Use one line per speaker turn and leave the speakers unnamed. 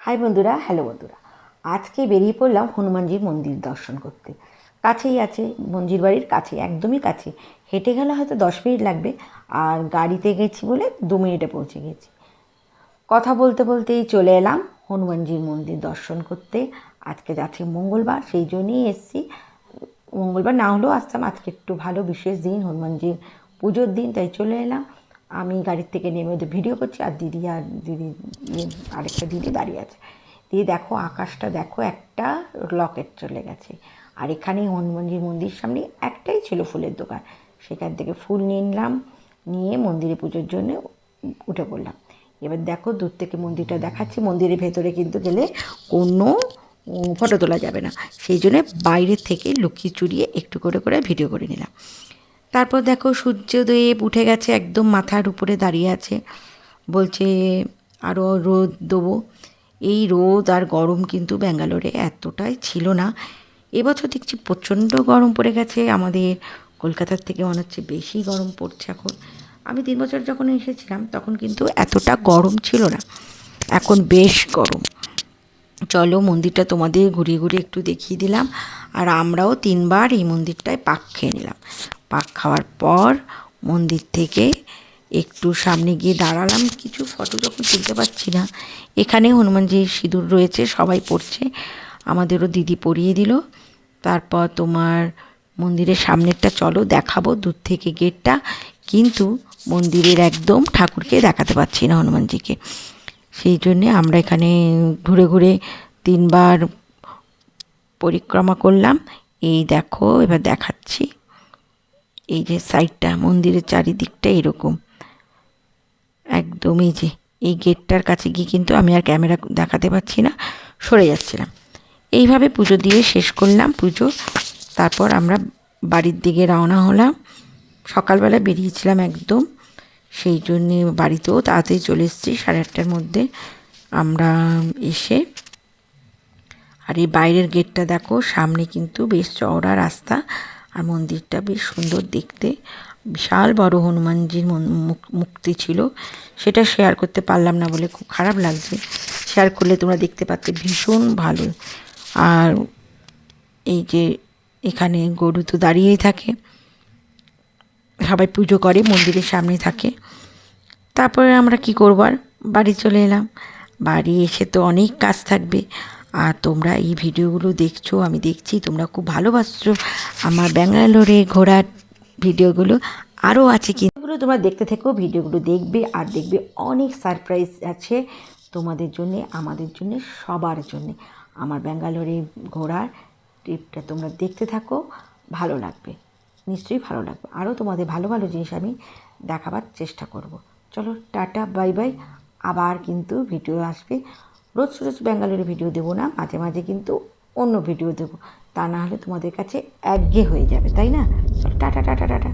High বন্ধুরা, hello বন্ধুরা। আজকে বেরিয়ে পড়লাম হনুমানজির মন্দির দর্শন করতে। কাছেই আছে, মঞ্জির বাড়ির কাছে, একদমই কাছে। হেঁটে গেলে হয়তো 10 মিনিট লাগবে, আর গাড়িতে গেছি বলে 2 মিনিটে পৌঁছে গেছি। কথা বলতে বলতেই চলে এলাম হনুমানজির মন্দির দর্শন করতে। আজকে যাচ্ছে মঙ্গলবার, সেই জন্যই এসছি। মঙ্গলবার না হলেও আসতাম, আজকে একটু ভালো বিশেষ দিন, হনুমানজির পুজোর দিন, তাই চলে এলাম। আমি গাড়ির থেকে নেমে ওদের ভিডিও করছি, আর দিদি আরেকটা দিদি দাঁড়িয়ে আছে। দিয়ে দেখো আকাশটা দেখো, একটা লকেট চলে গেছে। আর এখানেই হনুমানজির মন্দির সামনে একটাই ছিল ফুলের দোকান, সেখান থেকে ফুল নিলাম, নিয়ে মন্দিরে পুজোর জন্য উঠে পড়লাম। এবার দেখো দূর থেকে মন্দিরটা দেখাচ্ছি। মন্দিরের ভেতরে কিন্তু গেলে কোনো ফটো তোলা যাবে না, সেই জন্য বাইরের থেকে লুকিয়ে চুরিয়ে একটু করে করে ভিডিও করে নিলাম। তারপর দেখো সূর্যোদয়ে উঠে গেছে, একদম মাথার উপরে দাঁড়িয়ে আছে, বলছে আরও রোদ দেবো। এই রোদ আর গরম কিন্তু ব্যাঙ্গালোরে এতটাই ছিল না। এবছর দেখছি প্রচণ্ড গরম পড়ে গেছে, আমাদের কলকাতার থেকে মনে হচ্ছে বেশি গরম পড়ছে এখন। আমি 3 বছর যখন এসেছিলাম তখন কিন্তু এতটা গরম ছিল না, এখন বেশ গরম। চলো মন্দিরটা তোমাদের ঘুরিয়ে ঘুরিয়ে একটু দেখিয়ে দিলাম। আর আমরাও 3বার এই মন্দিরটায় পাক খেয়ে নিলাম। পাক খাওয়ার পর মন্দির থেকে একটু সামনে গিয়ে দাঁড়ালাম, কিছু ফটো যখন তুলতে পারছি না। এখানে হনুমানজির সিঁদুর রয়েছে, সবাই পড়ছে, আমাদেরও দিদি পরিয়ে দিল। তারপর তোমার মন্দিরের সামনেরটা চলো দেখাবো, দূর থেকে গেটটা, কিন্তু মন্দিরের একদম ঠাকুরকে দেখাতে পাচ্ছি না, হনুমানজিকে। সেই জন্যে আমরা এখানে ঘুরে ঘুরে 3বার পরিক্রমা করলাম। এই দেখো এবার দেখাচ্ছি, এই যে সাইডটা, মন্দিরের চারিদিকটা এরকম একদমই, যে এই গেটটার কাছে গিয়ে কিন্তু আমি আর ক্যামেরা দেখাতে পাচ্ছি না, সরে যাচ্ছিলাম। এইভাবে পুজো দিয়ে শেষ করলাম পুজো। তারপর আমরা বাড়ির দিকে রওনা হলাম। সকালবেলা বেরিয়েছিলাম একদম, সেই জন্যে বাড়িতেও তাড়াতাড়ি চলে এসেছি 8:30টার মধ্যে আমরা এসে। আর এই বাইরের গেটটা দেখো, সামনে কিন্তু বেশ চওড়া রাস্তা, আর মন্দিরটা বেশ সুন্দর দেখতে। বিশাল বড় হনুমানজির মূর্তি ছিল, সেটা শেয়ার করতে পারলাম না বলে খুব খারাপ লাগছে। শেয়ার করলে তোমরা দেখতে পাচ্ছ, ভীষণ ভালো। আর এই যে এখানে গরু তো দাঁড়িয়েই থাকে, সবাই পুজো করে, মন্দিরের সামনে থাকে। তারপরে আমরা কি করবো, আর বাড়ি চলে এলাম। বাড়ি এসে তো অনেক কাজ থাকবে। আর তোমরা এই ভিডিওগুলো দেখছো, আমি দেখছি তোমরা খুব ভালোবাসছো আমার ব্যাঙ্গালোরে ঘোরার ভিডিওগুলো। আরও আছে কি, এগুলো তোমরা দেখতে থেকো, ভিডিওগুলো দেখবে, আর দেখবে অনেক সারপ্রাইজ আছে তোমাদের জন্যে, আমাদের জন্যে, সবার জন্যে। আমার ব্যাঙ্গালোরে ঘোরার ট্রিপটা তোমরা দেখতে থাকো, ভালো লাগবে, নিশ্চয়ই ভালো লাগবে। আরও তোমাদের ভালো ভালো জিনিস আমি দেখাবার চেষ্টা করব। চলো টাটা, বাই বাই। আবার কিন্তু ভিডিও আসবে, রোজ রোজ ব্যাঙ্গালোরে ভিডিও দেবো না, মাঝে মাঝে কিন্তু অন্য ভিডিও দেবো, তা না হলে তোমাদের কাছে একঘেয়ে হয়ে যাবে, তাই না? চলো টাটা টাটা টাটা।